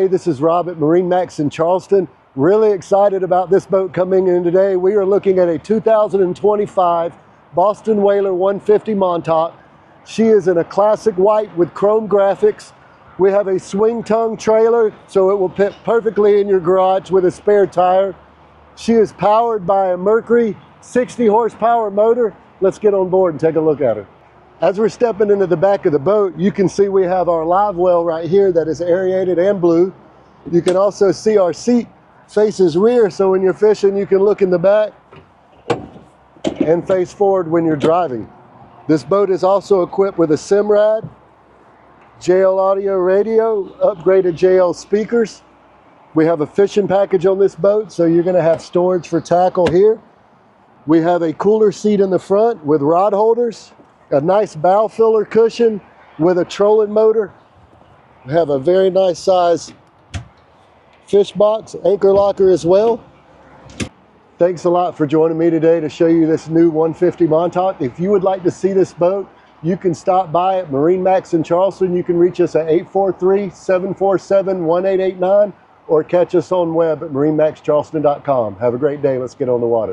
Hey, this is Rob at MarineMax in Charleston. Really excited about this boat coming in today. We are looking at a 2025 Boston Whaler 150 Montauk. She is in a classic white with chrome graphics. We have a swing tongue trailer, so it will fit perfectly in your garage with a spare tire. She is powered by a Mercury 60 horsepower motor. Let's get on board and take a look at her. As we're stepping into the back of the boat, you can see we have our live well right here that is aerated and blue. You can also see our seat faces rear, so when you're fishing, you can look in the back and face forward when you're driving. This boat is also equipped with a Simrad, JL audio radio, upgraded JL speakers. We have a fishing package on this boat, so you're going to have storage for tackle here. We have a cooler seat in the front with rod holders, a nice bow filler cushion with a trolling motor. We have a very nice size fish box, anchor locker as well. Thanks a lot for joining me today to show you this new 150 Montauk. If you would like to see this boat, you can stop by at MarineMax in Charleston. You can reach us at 843-747-1889 or catch us on web at MarineMaxCharleston.com. Have a great day. Let's get on the water.